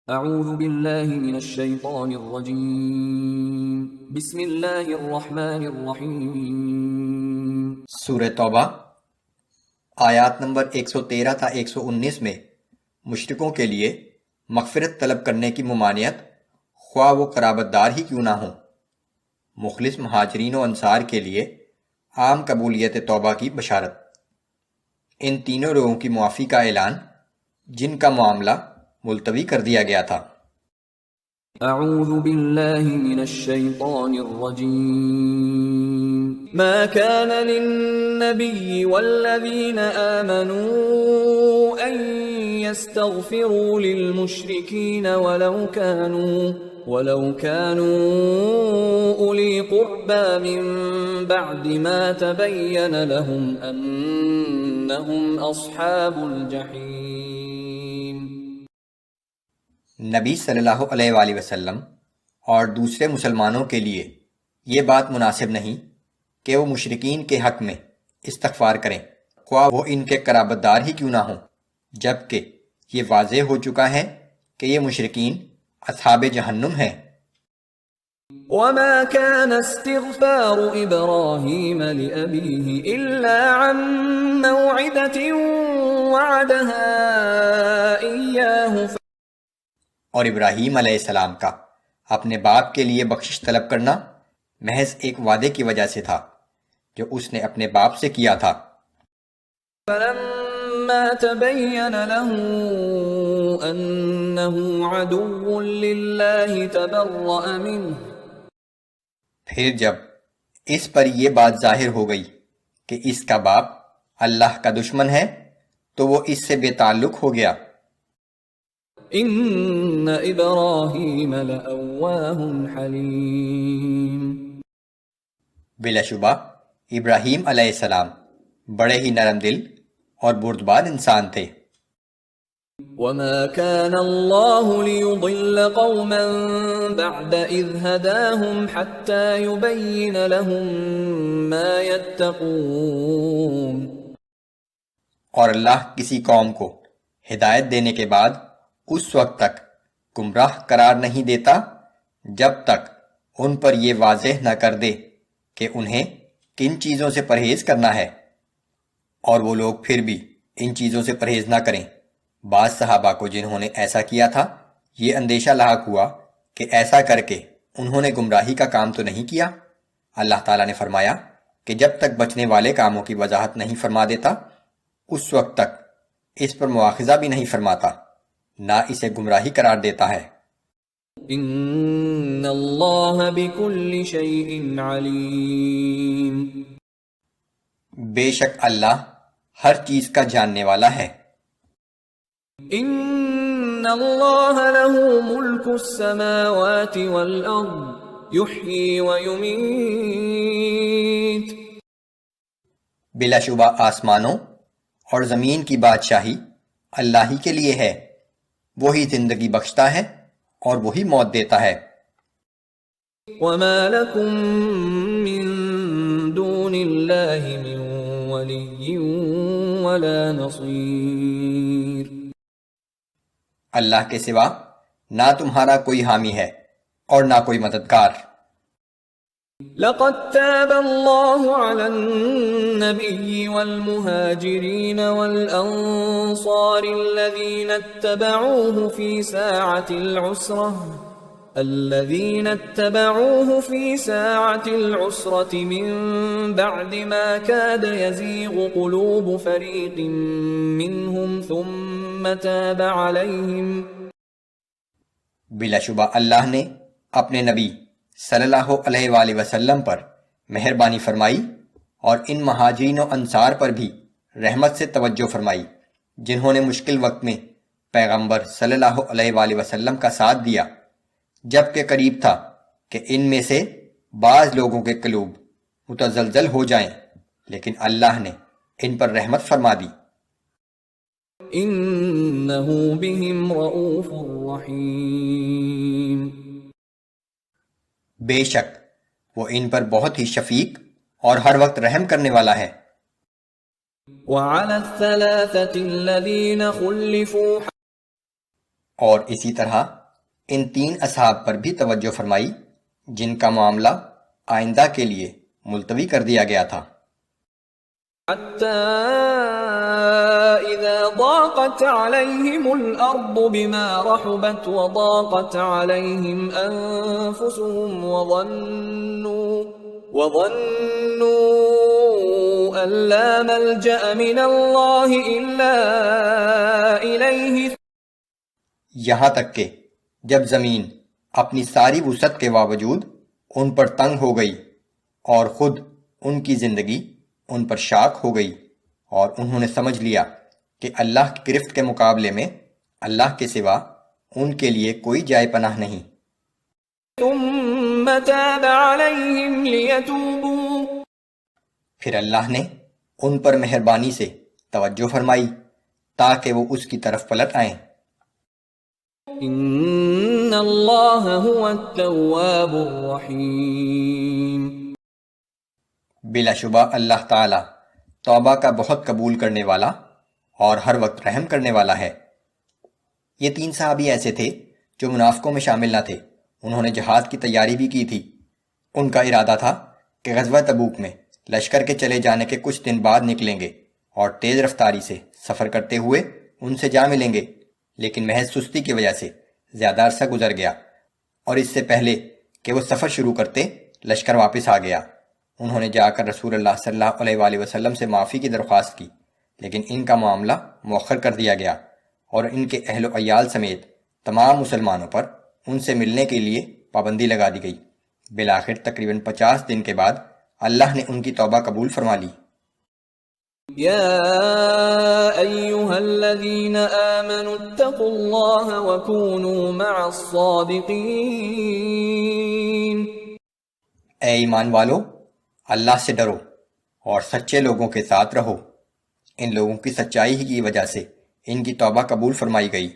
اعوذ باللہ من الشیطان الرجیم بسم اللہ الرحمن الرحیم۔ سورہ توبہ آیات نمبر 113 تا 119 میں مشرکوں کے لیے مغفرت طلب کرنے کی ممانعت، خواہ وہ قرابت دار ہی کیوں نہ ہوں۔ مخلص مہاجرین و انصار کے لیے عام قبولیت توبہ کی بشارت۔ ان تینوں لوگوں کی معافی کا اعلان جن کا معاملہ ملتوی کر دیا گیا تھا۔ اعوذ باللہ من الشیطان الرجیم۔ ما كان للنبی والذین آمنوا ان يستغفروا للمشرکین ولو كانوا اولی قربى من بعد ما تبین لهم انہم اصحاب الجحیم۔ نبی صلی اللہ علیہ وآلہ وسلم اور دوسرے مسلمانوں کے لیے یہ بات مناسب نہیں کہ وہ مشرکین کے حق میں استغفار کریں، خواہ وہ ان کے قرابت دار ہی کیوں نہ ہوں، جبکہ یہ واضح ہو چکا ہے کہ یہ مشرکین اصحاب جہنم ہیں۔ وما كان استغفار إبراهيم لأبيه إلا عن موعدة وعدها إياه اور ابراہیم علیہ السلام کا اپنے باپ کے لیے بخشش طلب کرنا محض ایک وعدے کی وجہ سے تھا جو اس نے اپنے باپ سے کیا تھا۔ فلما تبين له أنه عدو لله تبرأ منه۔ پھر جب اس پر یہ بات ظاہر ہو گئی کہ اس کا باپ اللہ کا دشمن ہے تو وہ اس سے بے تعلق ہو گیا۔ ان ابراہیم لأواہ حلیم۔ بلا شبہ ابراہیم علیہ السلام بڑے ہی نرم دل اور بردبار انسان تھے۔ وما كان الله ليضل قوما بعد إذ هداهم حتى يبين لهم ما يتقون۔ اور اللہ کسی قوم کو ہدایت دینے کے بعد اس وقت تک گمراہ قرار نہیں دیتا جب تک ان پر یہ واضح نہ کر دے کہ انہیں کن چیزوں سے پرہیز کرنا ہے، اور وہ لوگ پھر بھی ان چیزوں سے پرہیز نہ کریں۔ بعض صحابہ کو جنہوں نے ایسا کیا تھا یہ اندیشہ لاحق ہوا کہ ایسا کر کے انہوں نے گمراہی کا کام تو نہیں کیا۔ اللہ تعالیٰ نے فرمایا کہ جب تک بچنے والے کاموں کی وضاحت نہیں فرما دیتا اس وقت تک اس پر مواخذہ بھی نہیں فرماتا، نہ اسے گمراہی قرار دیتا ہے۔ ان اللہ بكل شیء علیم۔ بے شک اللہ ہر چیز کا جاننے والا ہے۔ ان اللہ له ملک السماوات والارض یحیی ویمیت۔ بلا شبہ آسمانوں اور زمین کی بادشاہی اللہ ہی کے لیے ہے، وہی زندگی بخشتا ہے اور وہی موت دیتا ہے۔ وما لکم من دون اللہ من ولی ولا نصیر۔ اللہ کے سوا نہ تمہارا کوئی حامی ہے اور نہ کوئی مددگار۔ لقد تاب الله على النبي والمهاجرين والأنصار الذين اتبعوه في ساعة العسرة من بعد ما كاد يزيغ قلوب فريق منهم ثم تاب عليهم۔ بلا شبہ اللہ نے اپنے نبی صلی اللہ علیہ وآلہ وسلم پر مہربانی فرمائی اور ان مہاجرین و انصار پر بھی رحمت سے توجہ فرمائی جنہوں نے مشکل وقت میں پیغمبر صلی اللہ علیہ وآلہ وسلم کا ساتھ دیا، جبکہ قریب تھا کہ ان میں سے بعض لوگوں کے قلوب متزلزل ہو جائیں، لیکن اللہ نے ان پر رحمت فرما دی۔ انہ بہم رؤوف رحیم۔ بے شک وہ ان پر بہت ہی شفیق اور ہر وقت رحم کرنے والا ہے۔ وعلى الثلاثة الذين خلفوا، اور اسی طرح ان 3 اصحاب پر بھی توجہ فرمائی جن کا معاملہ آئندہ کے لیے ملتوی کر دیا گیا تھا۔ حتى إذا ضاقت عليهم الأرض بما رحبت وضاقت عليهم أنفسهم وظنوا أن لا ملجأ من الله إلا إليه یہاں تک کہ جب زمین اپنی ساری وسعت کے باوجود ان پر تنگ ہو گئی اور خود ان کی زندگی ان پر شاک ہو گئی اور انہوں نے سمجھ لیا کہ اللہ کی گرفت کے مقابلے میں اللہ کے سوا ان کے لیے کوئی جائے پناہ نہیں۔ ثم تاب عليهم ليتوبوا پھر اللہ نے ان پر مہربانی سے توجہ فرمائی تاکہ وہ اس کی طرف پلٹ آئیں۔ ان اللہ هو التواب الرحیم، بلا شبہ اللہ تعالی توبہ کا بہت قبول کرنے والا اور ہر وقت رحم کرنے والا ہے۔ یہ 3 صحابی ایسے تھے جو منافقوں میں شامل نہ تھے، انہوں نے جہاد کی تیاری بھی کی تھی۔ ان کا ارادہ تھا کہ غزوہ تبوک میں لشکر کے چلے جانے کے کچھ دن بعد نکلیں گے اور تیز رفتاری سے سفر کرتے ہوئے ان سے جا ملیں گے، لیکن محض سستی کی وجہ سے زیادہ عرصہ گزر گیا اور اس سے پہلے کہ وہ سفر شروع کرتے لشکر واپس آ گیا۔ انہوں نے جا کر رسول اللہ صلی اللہ علیہ وآلہ وسلم سے معافی کی درخواست کی، لیکن ان کا معاملہ مؤخر کر دیا گیا اور ان کے اہل و عیال سمیت تمام مسلمانوں پر ان سے ملنے کے لیے پابندی لگا دی گئی۔ بالآخر تقریباً 50 دن کے بعد اللہ نے ان کی توبہ قبول فرما لی۔ یا ایہا الذین آمنوا اتقوا اللہ وکونوا مع الصادقین، اے ایمان والو، اللہ سے ڈرو اور سچے لوگوں کے ساتھ رہو۔ ان لوگوں کی سچائی ہی کی وجہ سے ان کی توبہ قبول فرمائی گئی۔